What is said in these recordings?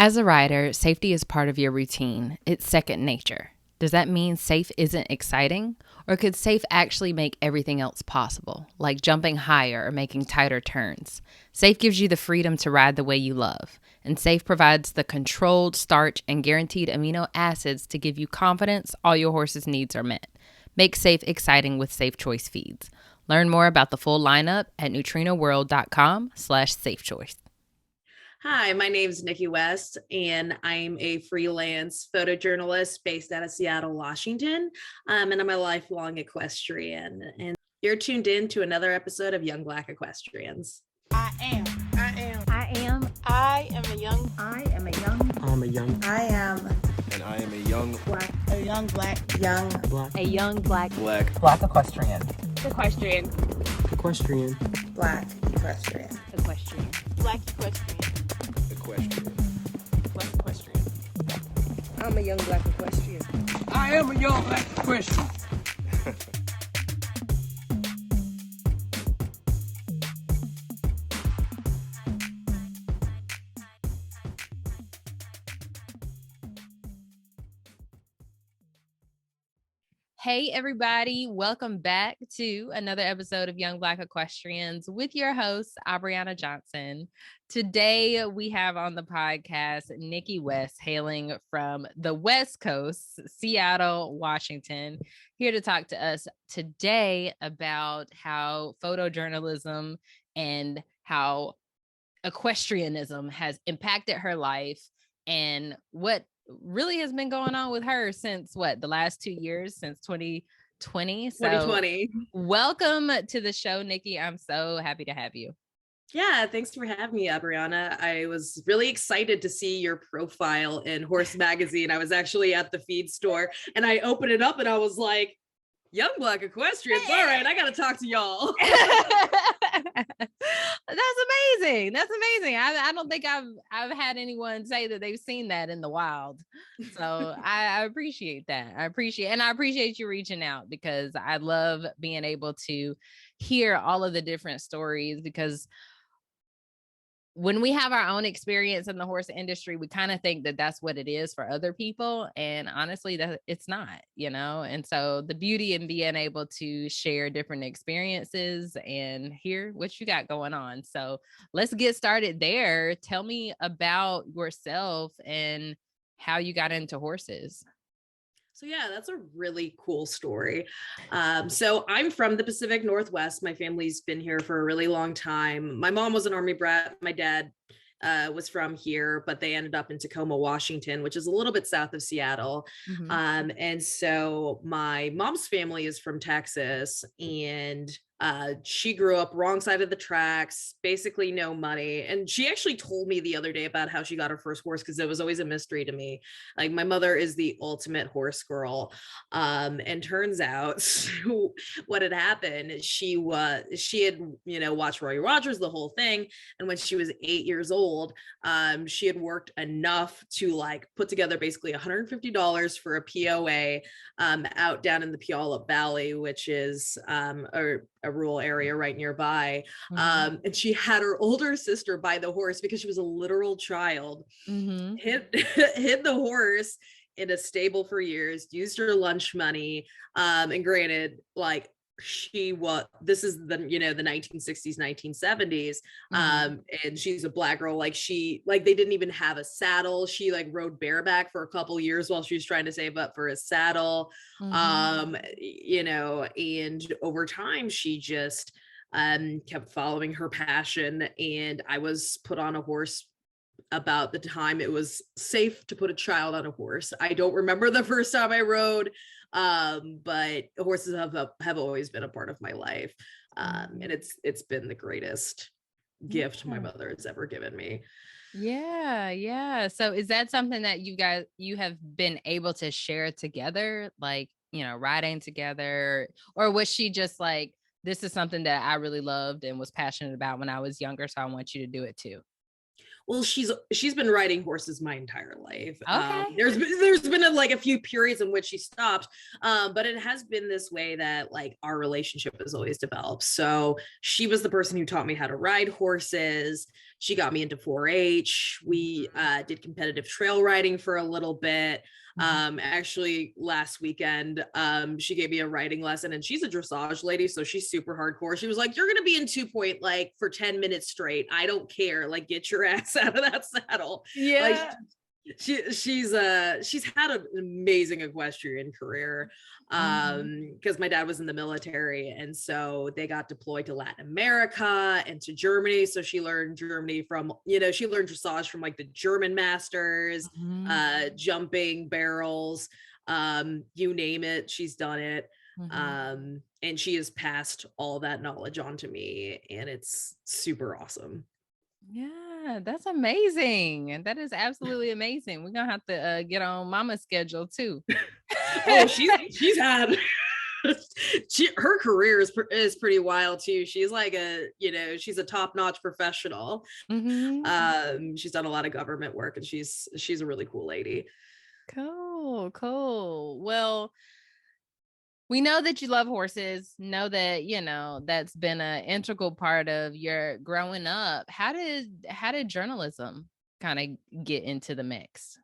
As a rider, safety is part of your routine. It's second nature. Does that mean safe isn't exciting? Or could safe actually make everything else possible, like jumping higher or making tighter turns? Safe gives you the freedom to ride the way you love, and safe provides the controlled starch and guaranteed amino acids to give you confidence all your horse's needs are met. Make safe exciting with Safe Choice feeds. Learn more about the full lineup at neutrinoworld.com/safechoice. Hi, my name is Nikki West, and I'm a freelance photojournalist based out of Seattle, Washington, and I'm a lifelong equestrian. And you're tuned in to another episode of Young Black Equestrians. I'm a young black equestrian. I'm a young black equestrian. I am a young black equestrian. Hey everybody, welcome back to another episode of Young Black Equestrians with your host, Abriana Johnson. Today we have on the podcast Nikki West, hailing from the West Coast, Seattle, Washington, here to talk to us today about how photojournalism and how equestrianism has impacted her life and what really has been going on with her since the last 2 years, since 2020. So 2020. Welcome to the show, Nikki. I'm so happy to have you. Yeah, thanks for having me, Abriana. I was really excited to see your profile in Horse Magazine. I was actually at the feed store and I opened it up and I was like, Young Black Equestrians. All right, I got to talk to y'all. That's amazing. I don't think I've had anyone say that they've seen that in the wild. So I appreciate that. I appreciate you reaching out, because I love being able to hear all of the different stories, because when we have our own experience in the horse industry, we kind of think that that's what it is for other people. And honestly, that it's not, and so the beauty in being able to share different experiences and hear what you got going on. So let's get started there. Tell me about yourself and how you got into horses. So yeah, that's a really cool story. So I'm from the Pacific Northwest. My family's been here for a really long time. My mom was an Army brat. My dad was from here, but they ended up in Tacoma, Washington, which is a little bit south of Seattle. Mm-hmm. And so my mom's family is from Texas, and she grew up wrong side of the tracks, basically no money. And she actually told me the other day about how she got her first horse, because it was always a mystery to me. Like, my mother is the ultimate horse girl. And turns out what had happened, she had, watched Roy Rogers, the whole thing. And when she was 8 years old, she had worked enough to put together basically $150 for a POA out down in the Puyallup Valley, which is a rural area right nearby. Mm-hmm. And she had her older sister buy the horse because she was a literal child. Mm-hmm. hid the horse in a stable for years, used her lunch money. And granted, this is the 1960s, 1970s. Mm-hmm. And she's a black girl. They didn't even have a saddle. She rode bareback for a couple years while she was trying to save up for a saddle. Mm-hmm. And over time she just kept following her passion. And I was put on a horse about the time it was safe to put a child on a horse. I don't remember the first time I rode, but horses have always been a part of my life. And it's been the greatest gift my mother has ever given me. Yeah. So is that something that you have been able to share together, riding together? Or was she just this is something that I really loved and was passionate about when I was younger, so I want you to do it too? Well, she's been riding horses my entire life. Okay. There's been a few periods in which she stopped, but it has been this way that our relationship has always developed. So she was the person who taught me how to ride horses. She got me into 4-H. We did competitive trail riding for a little bit. Actually last weekend, she gave me a riding lesson, and she's a dressage lady, so she's super hardcore. She was like, you're gonna be in 2-point like for 10 minutes straight. I don't care. Like, get your ass out of that saddle. Yeah. Like, she's had an amazing equestrian career, because my dad was in the military, and so they got deployed to Latin America and to Germany. So she learned Germany from, she learned dressage from like the German masters, jumping, barrels, you name it, she's done it. And she has passed all that knowledge on to me, and it's super awesome. Yeah, that's amazing. That is absolutely amazing. We're gonna have to get on Mama's schedule too. Oh, she's had her career is pretty wild too. She's like she's a top-notch professional. She's done a lot of government work, and she's a really cool lady. Cool. Well, we know that you love horses, know that, that's been an integral part of your growing up. How did journalism kind of get into the mix?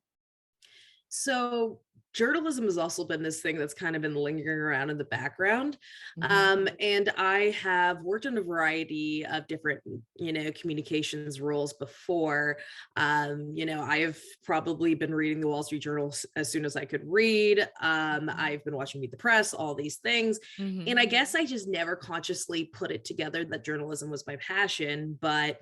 So journalism has also been this thing that's kind of been lingering around in the background. And I have worked in a variety of different, communications roles before. I have probably been reading the Wall Street Journal as soon as I could read. I've been watching Meet the Press, all these things. And I guess I just never consciously put it together that journalism was my passion. But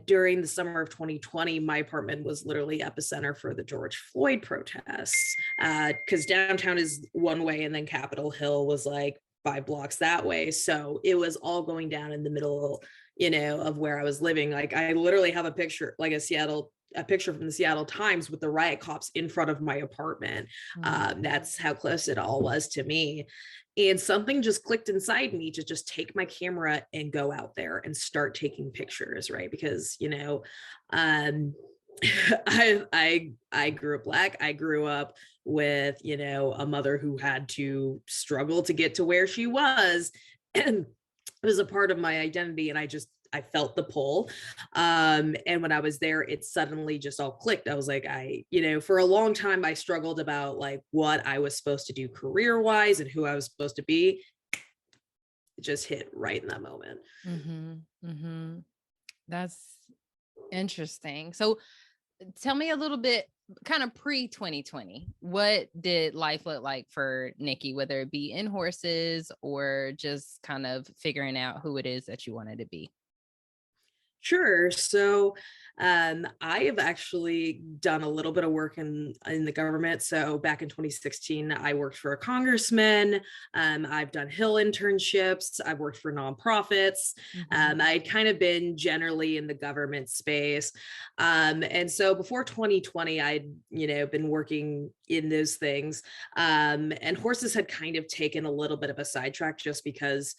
during the summer of 2020, my apartment was literally epicenter for the George Floyd protests, because downtown is one way, and then Capitol Hill was like 5 blocks that way. So it was all going down in the middle, of where I was living. Like, I literally have a picture, like a picture from the Seattle Times with the riot cops in front of my apartment. That's how close it all was to me. And something just clicked inside me to just take my camera and go out there and start taking pictures, right? Because, I grew up Black. I grew up with, a mother who had to struggle to get to where she was. And it was a part of my identity. And I felt the pull. And when I was there, it suddenly just all clicked. I was like, for a long time, I struggled about like what I was supposed to do career-wise and who I was supposed to be. It just hit right in that moment. That's interesting. So tell me a little bit, kind of pre-2020, what did life look like for Nikki, whether it be in horses or just kind of figuring out who it is that you wanted to be? Sure. So I have actually done a little bit of work in the government. So back in 2016, I worked for a congressman. I've done Hill internships. I've worked for nonprofits. I'd kind of been generally in the government space. And so before 2020, I'd, been working in those things. And horses had kind of taken a little bit of a sidetrack just because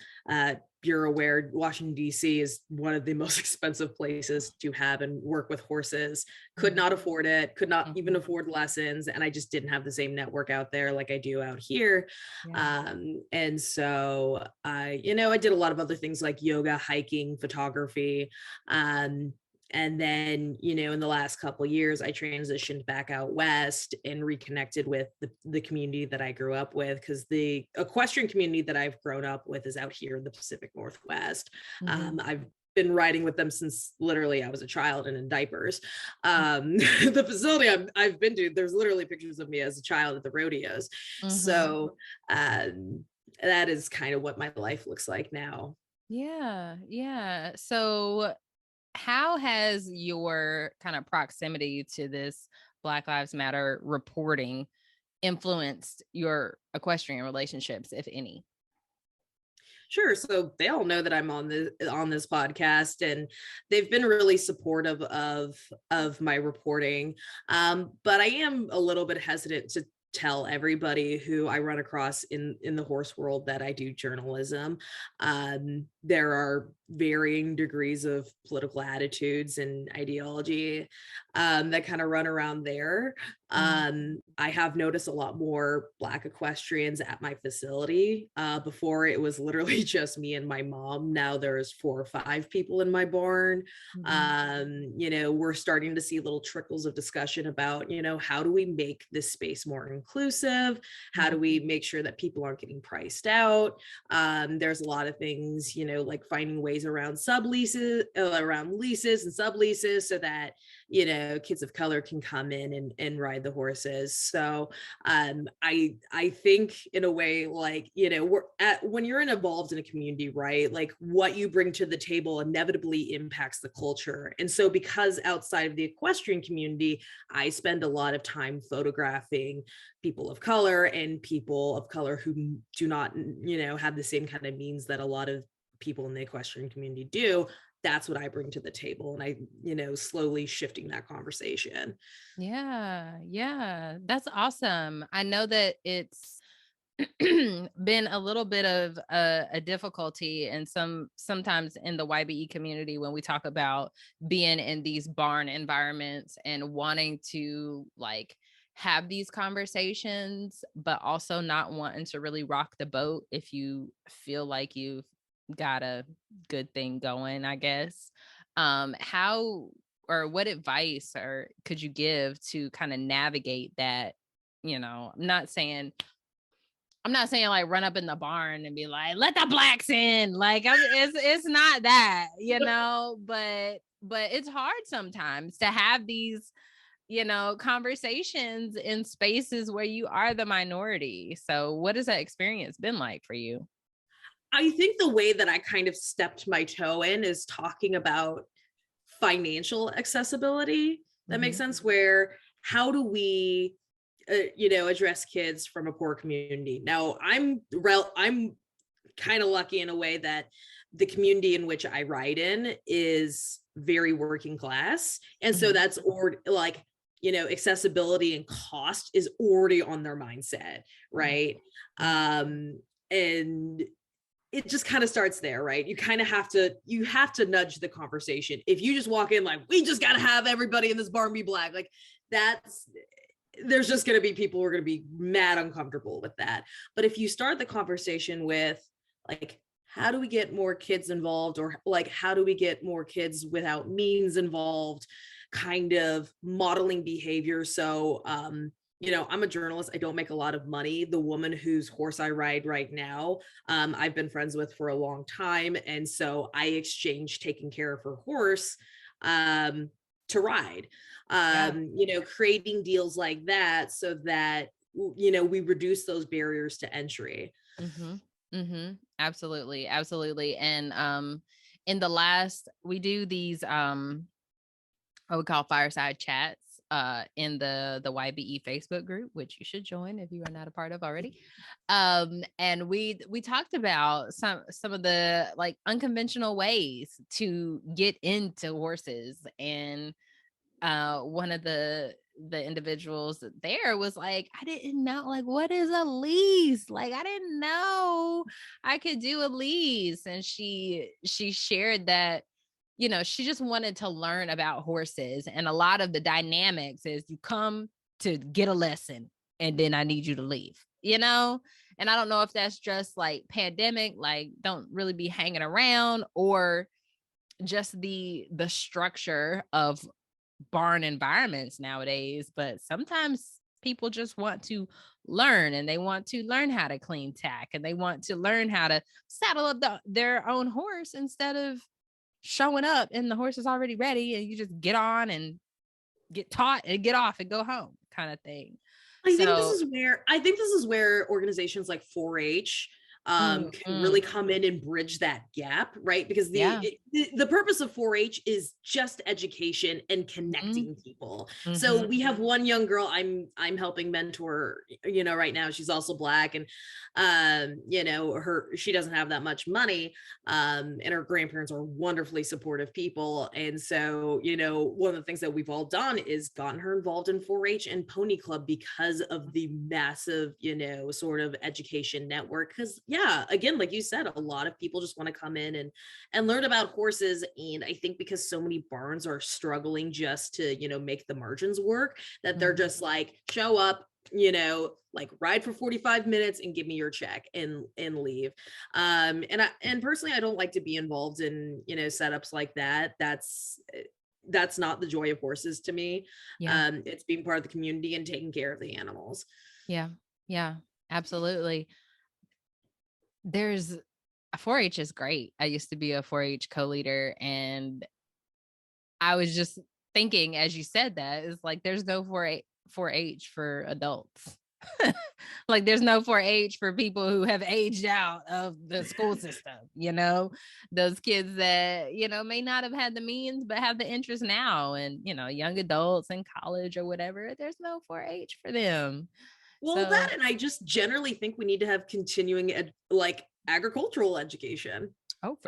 you're aware Washington, D.C. is one of the most expensive places to have and work with horses. Could not afford it, could not even afford lessons. And I just didn't have the same network out there like I do out here. And so I did a lot of other things like yoga, hiking, photography. And then, in the last couple of years, I transitioned back out west and reconnected with the community that I grew up with, because the equestrian community that I've grown up with is out here in the Pacific Northwest. I've been riding with them since literally I was a child and in diapers. The facility I've been to, there's literally pictures of me as a child at the rodeos. So that is kind of what my life looks like now. Yeah. So how has your kind of proximity to this Black Lives Matter reporting influenced your equestrian relationships, if any? Sure. So they all know that I'm on this podcast, and they've been really supportive of my reporting. But I am a little bit hesitant tell everybody who I run across in the horse world that I do journalism. There are varying degrees of political attitudes and ideology that kind of run around there. I have noticed a lot more Black equestrians at my facility. Before it was literally just me and my mom. Now there's 4 or 5 people in my barn. You know, we're starting to see little trickles of discussion about, you know, how do we make this space more inclusive? How do we make sure that people aren't getting priced out? There's a lot of things, you know, like finding ways around leases and subleases so that, you know, kids of color can come in and ride the horses. So I think in a way, like, you know, when you're involved in a community, right, like what you bring to the table inevitably impacts the culture. And so because outside of the equestrian community, I spend a lot of time photographing people of color and people of color who do not, you know, have the same kind of means that a lot of people in the equestrian community do. That's what I bring to the table. And I, you know, slowly shifting that conversation. Yeah, that's awesome. I know that it's been a little bit of a difficulty and sometimes in the YBE community when we talk about being in these barn environments and wanting to like have these conversations, but also not wanting to really rock the boat if you feel like you've got a good thing going, I guess. How or what advice or could you give to kind of navigate that? You know, I'm not saying like run up in the barn and be like, let the Blacks in. Like it's not that, you know, but it's hard sometimes to have these, you know, conversations in spaces where you are the minority. So what has that experience been like for you? I think the way that I kind of stepped my toe in is talking about financial accessibility. That makes sense. Where how do we you know, address kids from a poor community? Now I'm kind of lucky in a way that the community in which I ride in is very working class, and so that's or like, you know, accessibility and cost is already on their mindset, right? And it just kind of starts there, right? You kind of have to nudge the conversation. If you just walk in like, we just got to have everybody in this barn be Black, like there's just going to be people who are going to be mad uncomfortable with that. But if you start the conversation with like, how do we get more kids involved, or like, how do we get more kids without means involved, kind of modeling behavior. So, you know, I'm a journalist. I don't make a lot of money. The woman whose horse I ride right now, I've been friends with for a long time. And so I exchange taking care of her horse to ride. You know, creating deals like that so that, you know, we reduce those barriers to entry. Absolutely. And in the last, we do these what we call fireside chats in the YBE Facebook group, which you should join if you are not a part of already. And we talked about some of the like unconventional ways to get into horses. And one of the individuals there was like, I didn't know, like, what is a lease? Like, I didn't know I could do a lease. And she shared that, you know, she just wanted to learn about horses. And a lot of the dynamics is you come to get a lesson and then I need you to leave, you know? And I don't know if that's just like pandemic, like don't really be hanging around, or just the structure of barn environments nowadays. But sometimes people just want to learn, and they want to learn how to clean tack, and they want to learn how to saddle up their own horse instead of showing up and the horse is already ready and you just get on and get taught and get off and go home kind of thing. I think this is where organizations like 4-H can really come in and bridge that gap, right? Because the purpose of 4-H is just education and connecting people. So we have one young girl I'm helping mentor, you know, right now. She's also Black, and you know, she doesn't have that much money, and her grandparents are wonderfully supportive people. And so, you know, one of the things that we've all done is gotten her involved in 4-H and Pony Club because of the massive, you know, sort of education network. Because again, like you said, a lot of people just want to come in and learn about horses. And I think because so many barns are struggling just to, you know, make the margins work, that they're just like, show up, you know, like ride for 45 minutes and give me your check and leave. And personally, I don't like to be involved in, you know, setups like that. That's not the joy of horses to me. It's being part of the community and taking care of the animals. Yeah, absolutely. There's 4-H is great. I used to be a 4-H co-leader, and I was just thinking, as you said that, is like, there's no 4-H for adults. Like, there's no 4-H for people who have aged out of the school system, you know, those kids that, you know, may not have had the means, but have the interest now, and, you know, young adults in college or whatever, there's no 4-H for them. Well, and I just generally think we need to have continuing like agricultural education. Oh,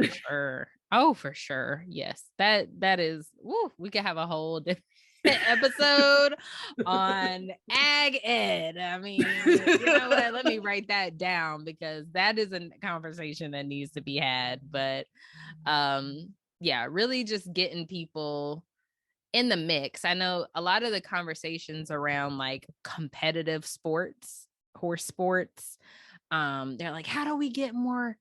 for sure. Yes. That is, we could have a whole different episode on ag ed. I mean, you know what? Let me write that down, because that is a conversation that needs to be had. But really just getting people in the mix. I know a lot of the conversations around like competitive sports, horse sports, they're like, how do we get more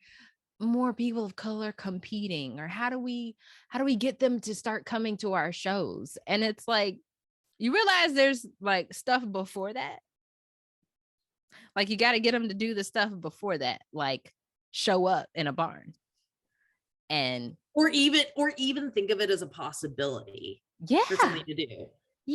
people of color competing, or how do we get them to start coming to our shows? And it's like, you realize there's like stuff before that. Like, you got to get them to do the stuff before that, like show up in a barn, and or even think of it as a possibility for something to do.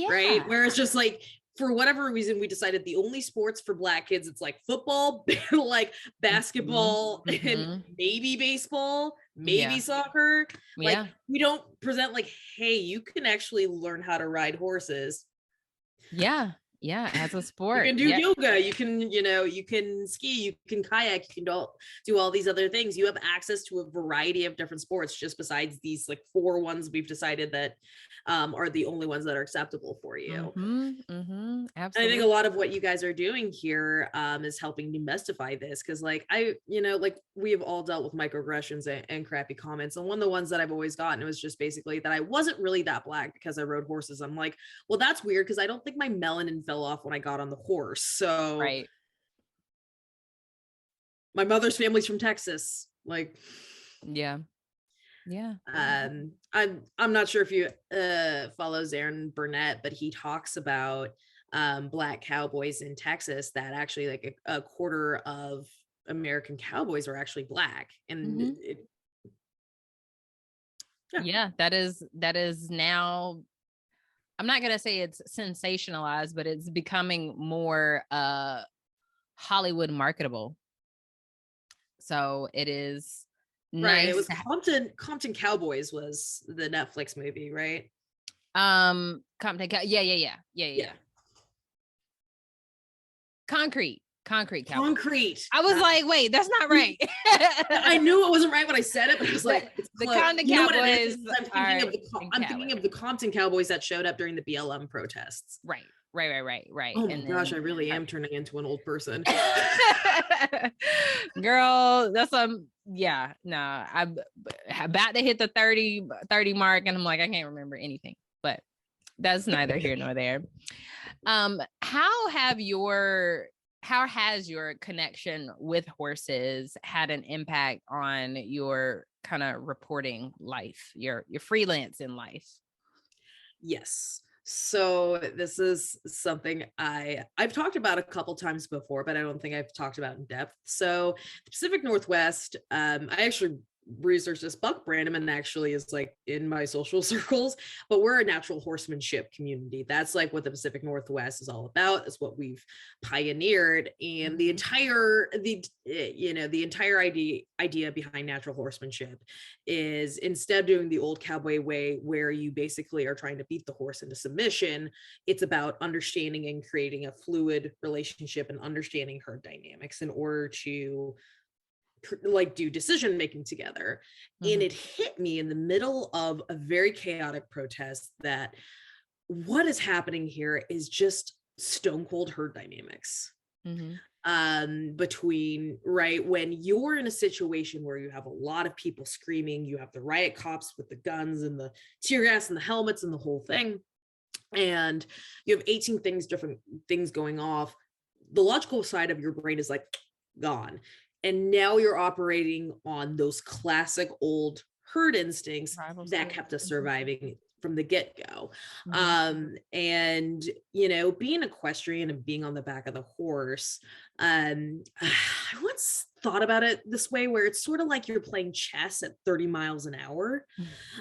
Right. Where it's just like, for whatever reason, we decided the only sports for Black kids, it's like football, like basketball, and maybe baseball, maybe soccer. Like, we don't present like, hey, you can actually learn how to ride horses. As a sport. You can do yoga, you can, you know, you can ski, you can kayak, you can do all these other things. You have access to a variety of different sports, just besides these like 4 ones we've decided that are the only ones that are acceptable for you. Absolutely. And I think a lot of what you guys are doing here is helping demystify this, because like we have all dealt with microaggressions and crappy comments, and one of the ones that I've always gotten was just basically that I wasn't really that Black because I rode horses. I'm like, well, that's weird, because I don't think my melanin fell off when I got on the horse. So my mother's family's from Texas. Like, I'm not sure if you follow Zarin Burnett, but he talks about Black cowboys in Texas, that actually like a quarter of American cowboys are actually Black. And that is now, I'm not going to say it's sensationalized, but it's becoming more Hollywood marketable. So it is right. Nice. It was Compton Cowboys was the Netflix movie, right? Compton. Yeah. Concrete Cowboys. Concrete. I was like, wait, that's not right. I knew it wasn't right when I said it, but I was like, the Compton Cowboys. I'm thinking of the Compton Cowboys that showed up during the BLM protests. Right. Oh my gosh, I really am turning into an old person. Girl, that's I'm about to hit the 30 mark, and I'm like, I can't remember anything, but that's neither here nor there. How has your connection with horses had an impact on your kind of reporting life, your freelance in life? Yes. So this is something I've talked about a couple times before, but I don't think I've talked about in depth. So the Pacific Northwest, I actually researched this buck brand and actually is like in my social circles, but we're a natural horsemanship community. That's like what the Pacific Northwest is all about. It's what we've pioneered. And the entire idea behind natural horsemanship is, instead of doing the old cowboy way where you basically are trying to beat the horse into submission, it's about understanding and creating a fluid relationship and understanding herd dynamics in order to like do decision making together. And it hit me in the middle of a very chaotic protest that what is happening here is just stone cold herd dynamics. Between, right, when you're in a situation where you have a lot of people screaming, you have the riot cops with the guns and the tear gas and the helmets and the whole thing, and you have 18 different things going off, the logical side of your brain is like gone. And now you're operating on those classic old herd instincts that kept us surviving from the get-go. And, you know, being equestrian and being on the back of the horse, I once thought about it this way, where it's sort of like you're playing chess at 30 miles an hour,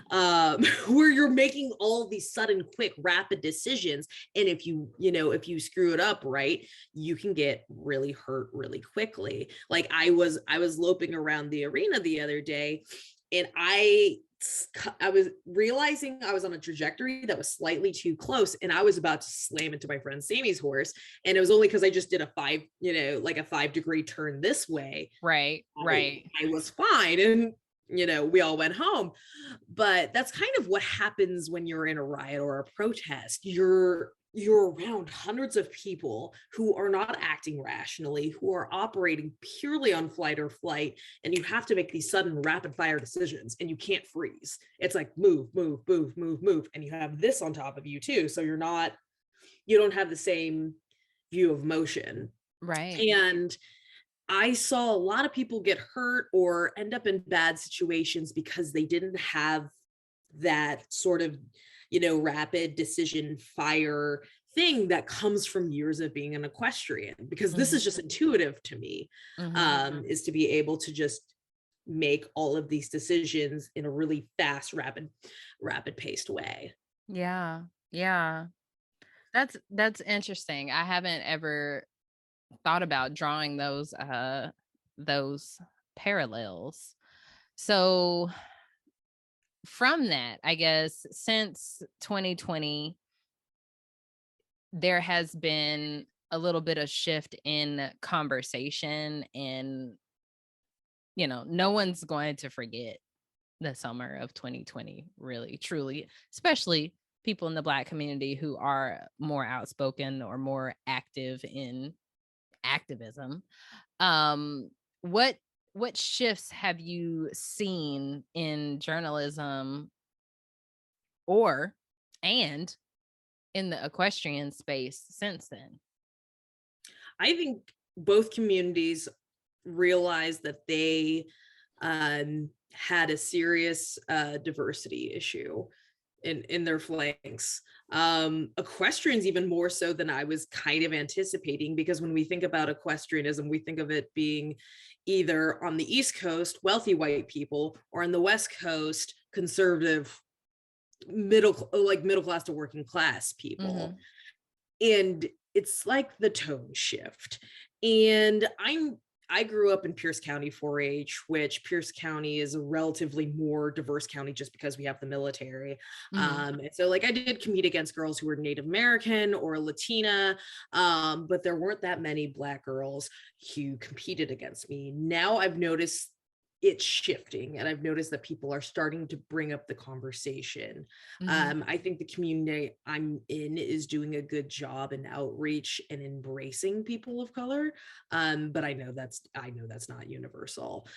where you're making all of these sudden, quick, rapid decisions. And if you screw it up, right, you can get really hurt really quickly. Like I was loping around the arena the other day, and I was realizing I was on a trajectory that was slightly too close, and I was about to slam into my friend Sammy's horse. And it was only because I just did a 5-degree turn this way. Right. I was fine. And, you know, we all went home. But that's kind of what happens when you're in a riot or a protest. You're around hundreds of people who are not acting rationally, who are operating purely on flight or flight, and you have to make these sudden rapid fire decisions, and you can't freeze. It's like move, and you have this on top of you too, so you don't have the same view of motion. Right. And I saw a lot of people get hurt or end up in bad situations because they didn't have that sort of, you know, rapid decision fire thing that comes from years of being an equestrian, because this is just intuitive to me, is to be able to just make all of these decisions in a really fast, rapid paced way. Yeah. That's interesting. I haven't ever thought about drawing those parallels. So from that, I guess since 2020, there has been a little bit of shift in conversation, and, you know, no one's going to forget the summer of 2020, really, truly, especially people in the Black community who are more outspoken or more active in activism. What shifts have you seen in journalism and in the equestrian space since then? I think both communities realized that they had a serious diversity issue in their flanks. Equestrians even more so than I was kind of anticipating, because when we think about equestrianism, we think of it being either on the East Coast, wealthy white people, or on the West Coast, conservative, middle class to working class people. And it's like the tone shift. And I grew up in Pierce County 4-H, which Pierce County is a relatively more diverse county just because we have the military. And so like I did compete against girls who were Native American or Latina, but there weren't that many Black girls who competed against me. Now I've noticed it's shifting, and I've noticed that people are starting to bring up the conversation. I think the community I'm in is doing a good job in outreach and embracing people of color, but I know that's not universal.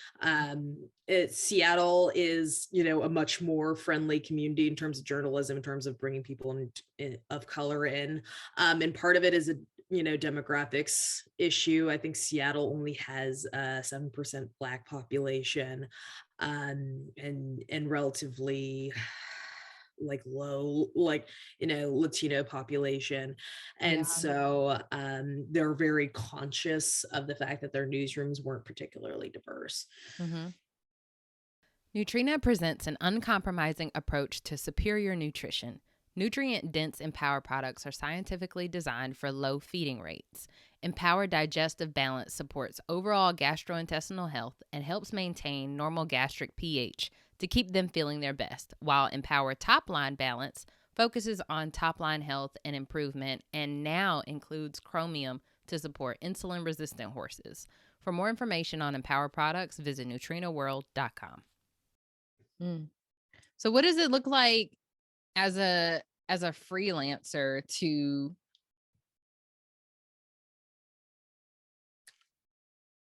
Seattle is, you know, a much more friendly community in terms of journalism, in terms of bringing people of color in, and part of it is a demographics issue. I think Seattle only has a 7% Black population, and relatively like low, Latino population. And so they're very conscious of the fact that their newsrooms weren't particularly diverse. Nutrina presents an uncompromising approach to superior nutrition. Nutrient-dense Empower products are scientifically designed for low feeding rates. Empower Digestive Balance supports overall gastrointestinal health and helps maintain normal gastric pH to keep them feeling their best, while Empower Top Line Balance focuses on top-line health and improvement and now includes chromium to support insulin-resistant horses. For more information on Empower products, visit nutrinaworld.com. So what does it look like as a freelancer to,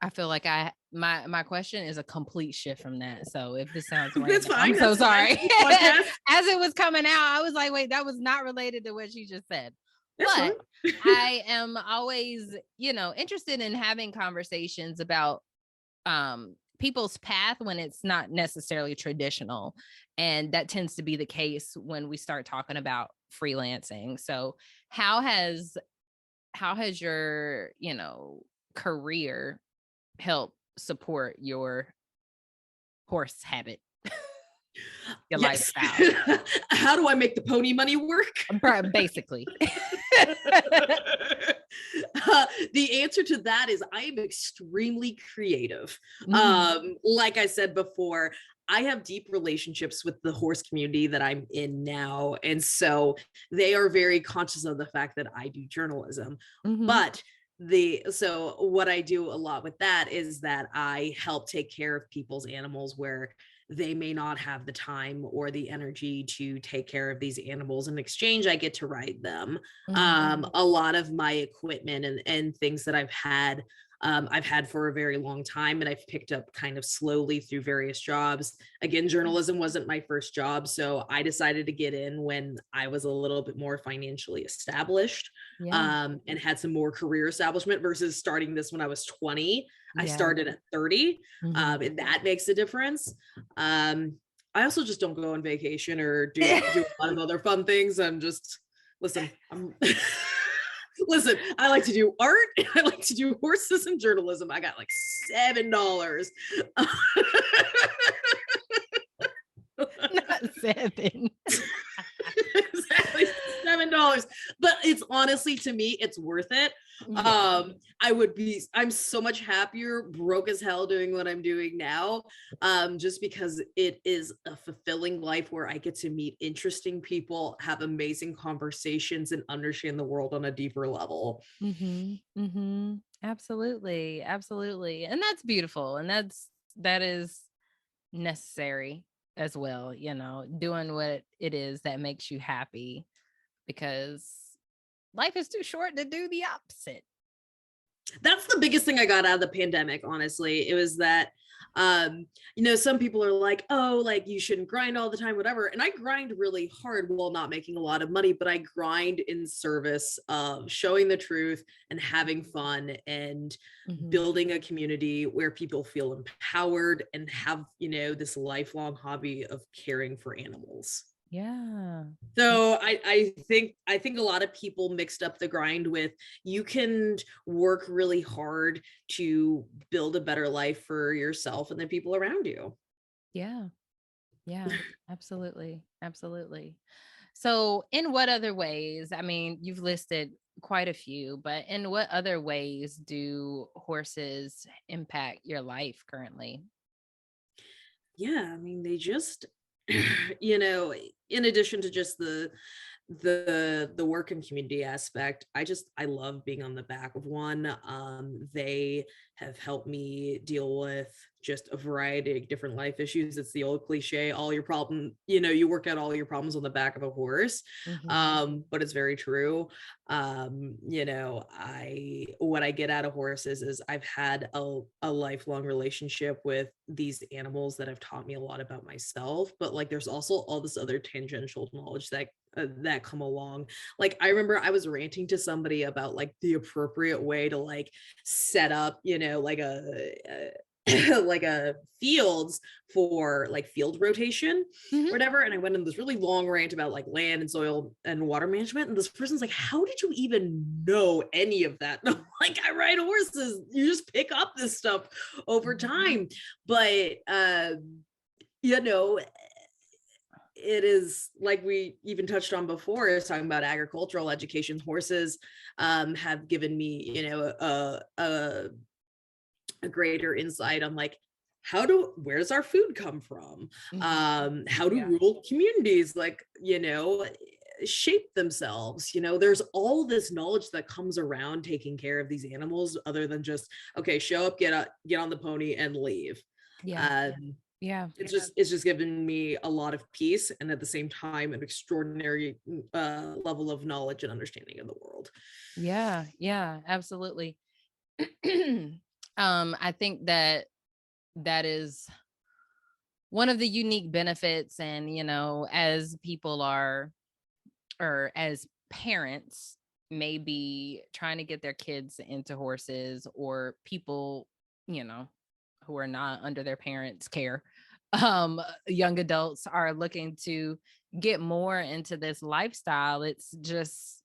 I feel like my question is a complete shift from that. So if this sounds random, I'm so sorry. As it was coming out, I was like, wait, that was not related to what she just said. But I am always, interested in having conversations about people's path when it's not necessarily traditional. And that tends to be the case when we start talking about freelancing. So how has your, career helped support your horse habit? Your lifestyle. How do I make the pony money work? Basically. The answer to that is I am extremely creative. Like I said before, I have deep relationships with the horse community that I'm in now. And so they are very conscious of the fact that I do journalism. But so what I do a lot with that is that I help take care of people's animals where they may not have the time or the energy to take care of these animals. In exchange, I get to ride them. A lot of my equipment and things that I've had for a very long time, and I've picked up kind of slowly through various jobs. Again, journalism wasn't my first job, so I decided to get in when I was a little bit more financially established, and had some more career establishment versus starting this when I was 20. I started at 30, and that makes a difference. I also just don't go on vacation or do a lot of other fun things. Listen, I like to do art. I like to do horses and journalism. I got like $7. Not 7. Exactly, $7. But it's honestly, to me, it's worth it. I'm so much happier, broke as hell doing what I'm doing now, just because it is a fulfilling life where I get to meet interesting people, have amazing conversations, and understand the world on a deeper level. Absolutely. And that's beautiful. And that is necessary as well, doing what it is that makes you happy, because life is too short to do the opposite. That's the biggest thing I got out of the pandemic, honestly. It was that, some people are like, oh, like you shouldn't grind all the time, whatever. And I grind really hard while not making a lot of money, but I grind in service of showing the truth and having fun and building a community where people feel empowered and have, this lifelong hobby of caring for animals. Yeah. So I think a lot of people mixed up the grind with, you can work really hard to build a better life for yourself and the people around you. Yeah, absolutely. So in what other ways, I mean, you've listed quite a few, but in what other ways do horses impact your life currently? Yeah, I mean, they just, in addition to just the work and community aspect, I love being on the back of one. They have helped me deal with just a variety of different life issues. It's the old cliche, all your problem, you work out all your problems on the back of a horse. But it's very true. What I get out of horses is I've had a lifelong relationship with these animals that have taught me a lot about myself, but like there's also all this other tangential knowledge that come along. Like I remember I was ranting to somebody about like the appropriate way to like set up, like a fields for like field rotation or whatever. And I went in this really long rant about like land and soil and water management. And this person's like, how did you even know any of that? And I'm like, I ride horses. You just pick up this stuff over time. But you know, it is like we even touched on before, is talking about agricultural education. Horses have given me, you know, a greater insight on like, where's our food come from? How do rural communities, like, you know, shape themselves? You know, there's all this knowledge that comes around taking care of these animals, other than just, okay, show up, get on the pony and leave. It's just given me a lot of peace, and at the same time an extraordinary level of knowledge and understanding of the world. Yeah, absolutely. I think that is one of the unique benefits. And, you know, as people are, or as parents may be trying to get their kids into horses, or people, you know, who are not under their parents' care, young adults are looking to get more into this lifestyle. It's just,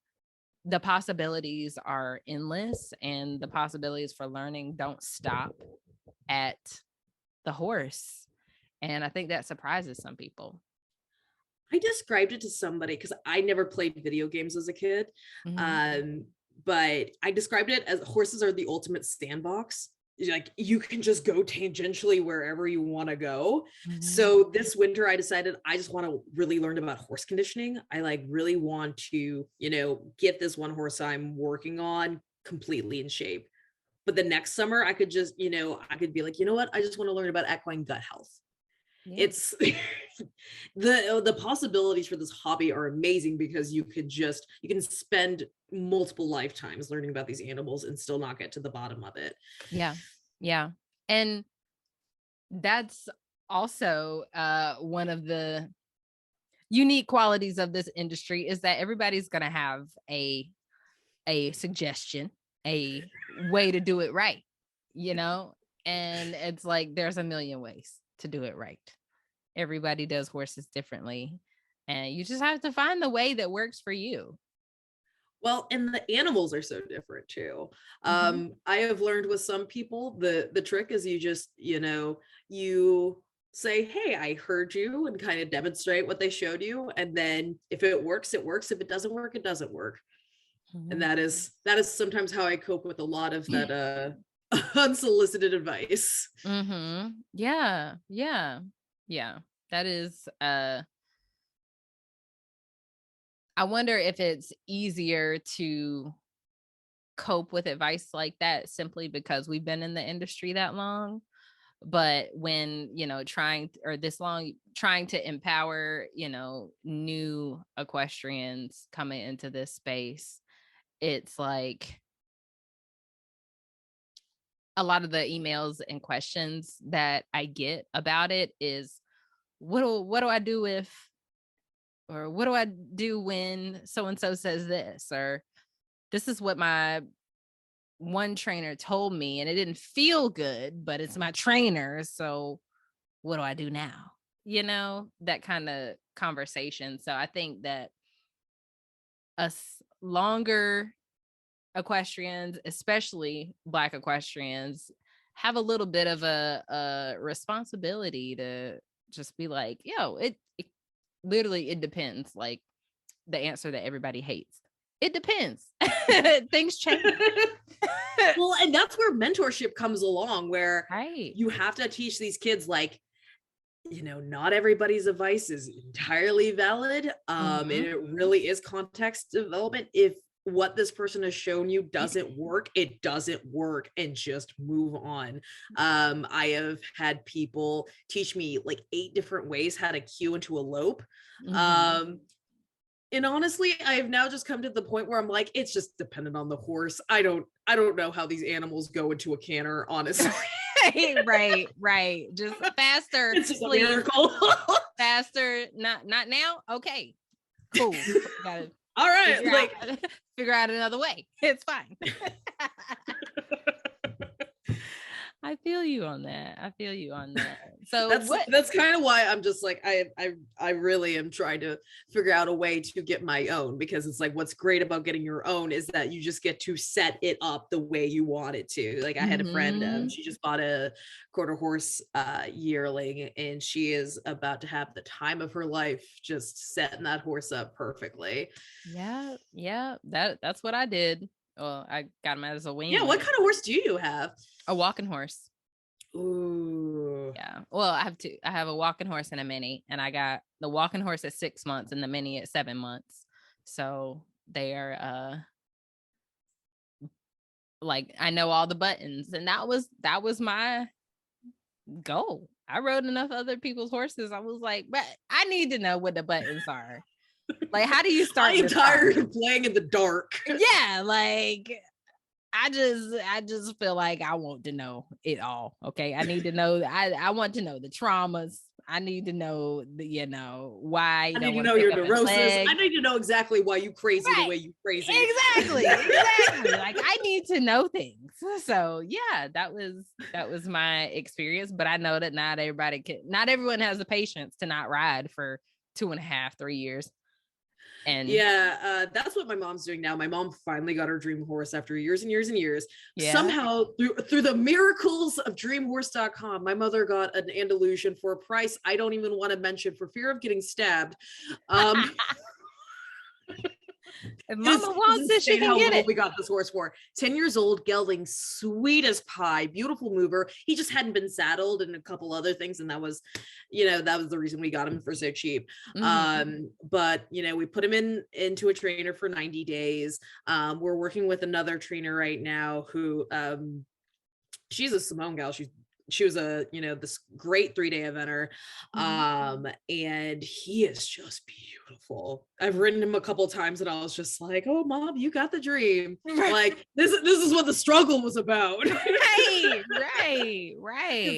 the possibilities are endless, and the possibilities for learning don't stop at the horse. And I think that surprises some people. I described it to somebody, because I never played video games as a kid. But I described it as horses are the ultimate sandbox. Like, you can just go tangentially wherever you want to go. So this winter I decided I just want to really learn about horse conditioning. I like really want to, you know, get this one horse I'm working on completely in shape. But the next summer I could just, you know, I could be like, you know what, I just want to learn about equine gut health. It's the possibilities for this hobby are amazing, because you can spend multiple lifetimes learning about these animals and still not get to the bottom of it. Yeah. And that's also one of the unique qualities of this industry, is that everybody's going to have a suggestion, a way to do it right, you know? And it's like, there's a million ways to do it right. Everybody does horses differently, and you just have to find the way that works for you. Well, and the animals are so different too. I have learned with some people, the trick is you just, you know, you say, hey, I heard you, and kind of demonstrate what they showed you. And then if it works, it works. If it doesn't work, it doesn't work. And that is sometimes how I cope with a lot of that unsolicited advice. Yeah. That is I wonder if it's easier to cope with advice like that simply because we've been in the industry that long. But when, you know, trying to empower, you know, new equestrians coming into this space, it's like a lot of the emails and questions that I get about it is, what do I do if, or what do I do when so-and-so says this, or this is what my one trainer told me and it didn't feel good, but it's my trainer, so what do I do now? You know, that kind of conversation. So I think that us longer equestrians, especially Black equestrians, have a little bit of a responsibility to just be like, yo, it literally, it depends. Like the answer that everybody hates. It depends. Things change. Well, and that's where mentorship comes along, where right. You have to teach these kids, like, you know, not everybody's advice is entirely valid. And it really is context development. If what this person has shown you doesn't work, it doesn't work, and just move on. I have had people teach me like 8 different ways how to cue into a lope. And honestly, I've now just come to the point where I'm like, it's just dependent on the horse. I don't know how these animals go into a canter, honestly. right. Just faster. It's just a miracle. Faster. Not now. Okay. Cool. Got it. All right. Figure out another way. It's fine. I feel you on that. I feel you on that. So that's kind of why I'm just like, I really am trying to figure out a way to get my own, because it's like, what's great about getting your own is that you just get to set it up the way you want it to. Like I had a friend, she just bought a quarter horse yearling, and she is about to have the time of her life just setting that horse up perfectly. Yeah. That's what I did. Well, I got him as a wing. Yeah, what kind of horse do you have? A walking horse. Ooh. Yeah. Well, I have two. I have a walking horse and a mini, and I got the walking horse at 6 months and the mini at 7 months. So they are like, I know all the buttons, and that was my goal. I rode enough other people's horses. I was like, but I need to know what the buttons are. Like, how do you start? I'm tired of playing in the dark. Yeah, like I just feel like I want to know it all. Okay, I need to know. I want to know the traumas. I need to know why. I need to know your neurosis. I need to know exactly why you crazy the way you crazy. Exactly. Like I need to know things. So yeah, that was my experience. But I know that not everyone has the patience to not ride for 2.5, 3 years. And yeah, that's what my mom's doing now. My mom finally got her dream horse after years and years and years. Yeah. Somehow through the miracles of dreamhorse.com, my mother got an Andalusian for a price I don't even want to mention for fear of getting stabbed. If Mama wants it, she can get it. We got this horse for 10 years old, gelding, sweet as pie, beautiful mover. He just hadn't been saddled and a couple other things, and that was the reason we got him for so cheap. But we put him into a trainer for 90 days. We're working with another trainer right now who she's a Simone gal. She was a this great 3-day eventer, and he is just beautiful. I've ridden him a couple of times and I was just like, oh Mom, you got the dream. Like this is what the struggle was about. Right.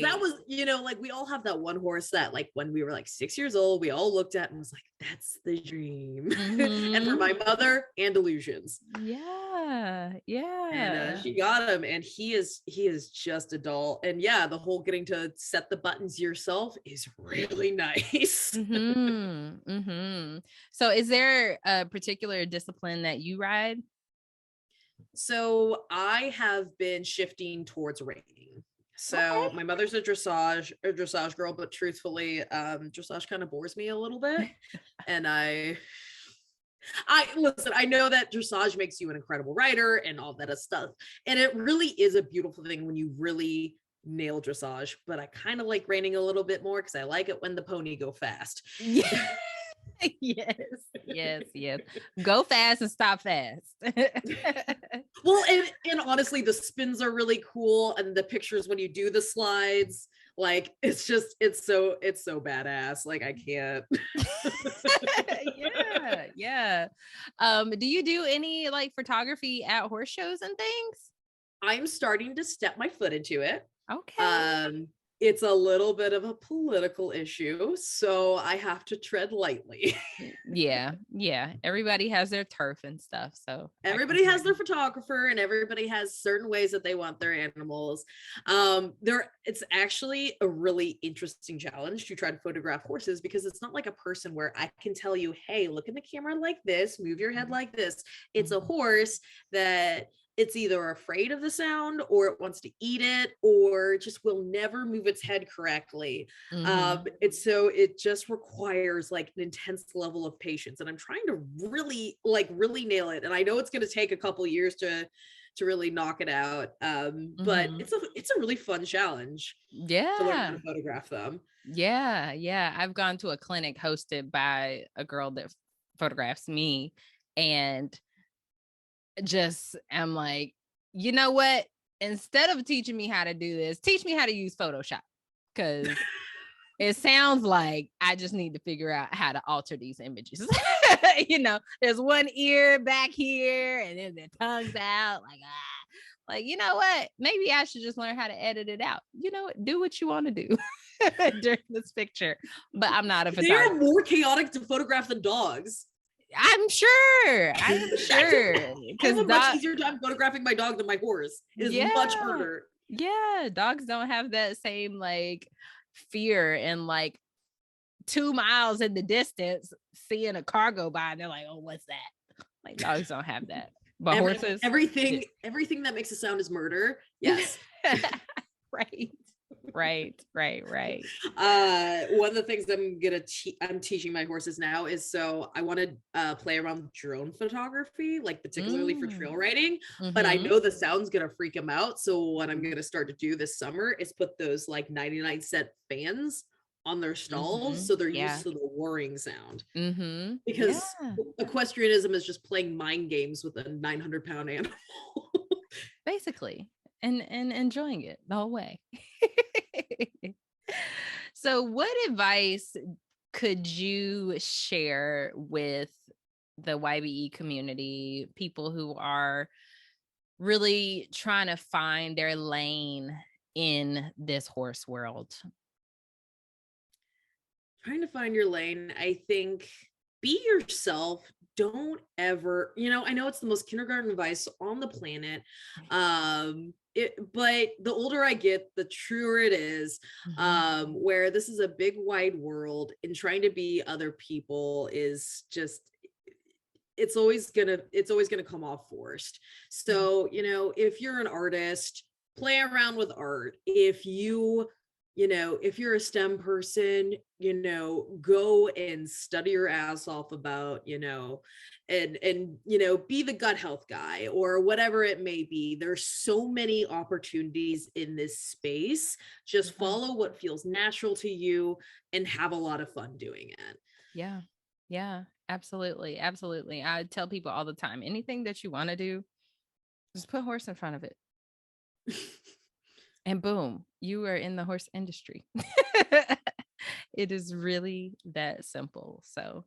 That was like we all have that one horse that like when we were like 6 years old we all looked at and was like, that's the dream. And for my mother, Andalusians. Yeah. And she got him, and he is just a doll. And yeah, the whole getting to set the buttons yourself is really nice. So is there a particular discipline that you ride? So I have been shifting towards reining. So my mother's a dressage girl, but truthfully, dressage kind of bores me a little bit. And I listen, I know that dressage makes you an incredible rider and all that stuff. And it really is a beautiful thing when you really nail dressage, but I kind of like reining a little bit more because I like it when the pony go fast. Yeah. Yes. Go fast and stop fast. Well, and honestly, the spins are really cool, and the pictures when you do the slides, like it's so badass. Like I can't. Yeah. Do you do any like photography at horse shows and things? I'm starting to step my foot into it. Okay. It's a little bit of a political issue, so I have to tread lightly. Yeah. Everybody has their turf and stuff. So everybody has their photographer, and everybody has certain ways that they want their animals. It's actually a really interesting challenge to try to photograph horses, because it's not like a person where I can tell you, hey, look in the camera like this, move your head like this. It's a horse that it's either afraid of the sound, or it wants to eat it, or just will never move its head correctly. It just requires like an intense level of patience, and I'm trying to really nail it. And I know it's going to take a couple years to really knock it out. But it's a really fun challenge. Yeah. To learn how to photograph them. Yeah. I've gone to a clinic hosted by a girl that photographs me, and just am like, you know what? Instead of teaching me how to do this, teach me how to use Photoshop, because it sounds like I just need to figure out how to alter these images. There's one ear back here, and then the tongue's out. Like, you know what? Maybe I should just learn how to edit it out. You know what? Do what you want to do during this picture. But I'm not a photographer. They are more chaotic to photograph than dogs. I'm sure. I have a much easier time photographing my dog than my horse. It is much harder. Yeah, dogs don't have that same like fear and like 2 miles in the distance seeing a car go by and they're like, oh, what's that? Like dogs don't have that. But horses, everything that makes a sound is murder. Yes. right. Right. One of the things I'm teaching my horses now is, so I want to play around with drone photography, like particularly for trail riding, but I know the sound's gonna freak them out. So what I'm gonna start to do this summer is put those like 99-cent fans on their stalls, so they're used to the whirring sound. Because equestrianism is just playing mind games with a 900-pound animal. Basically. And enjoying it the whole way. So what advice could you share with the YBE community, people who are really trying to find their lane in this horse world? Trying to find your lane, I think, be yourself. Don't ever, I know it's the most kindergarten advice on the planet. But the older I get, the truer it is, where this is a big wide world, and trying to be other people is just, it's always gonna come off forced. So, if you're an artist, play around with art. If you're a STEM person, go and study your ass off about, and be the gut health guy or whatever it may be. There's so many opportunities in this space. Just follow what feels natural to you and have a lot of fun doing it. Yeah, absolutely. I tell people all the time, anything that you want to do, just put horse in front of it. And boom, you are in the horse industry. It is really that simple. So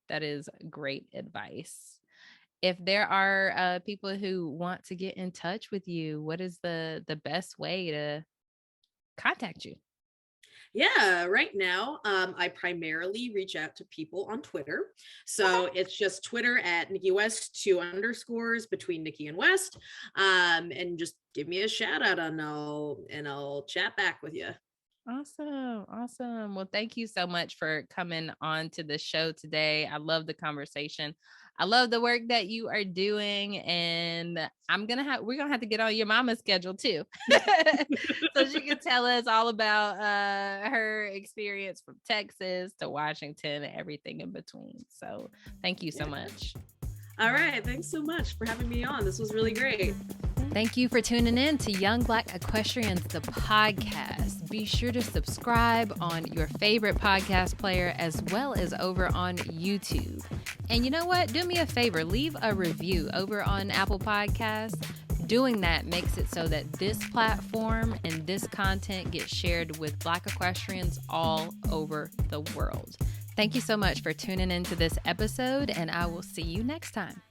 that is great advice. If there are people who want to get in touch with you, what is the best way to contact you? Yeah, right now, I primarily reach out to people on Twitter. So it's just Twitter at Nikki West, 2 underscores between Nikki and West. And just give me a shout out and I'll chat back with you. Awesome. Well, thank you so much for coming on to the show today. I love the conversation. I love the work that you are doing, and we're gonna have to get on your mama's schedule too, so she can tell us all about her experience from Texas to Washington and everything in between. So thank you so much. All right, thanks so much for having me on. This was really great. Thank you for tuning in to Young Black Equestrians, the podcast. Be sure to subscribe on your favorite podcast player as well as over on YouTube. And you know what? Do me a favor, leave a review over on Apple Podcasts. Doing that makes it so that this platform and this content gets shared with Black equestrians all over the world. Thank you so much for tuning into this episode, and I will see you next time.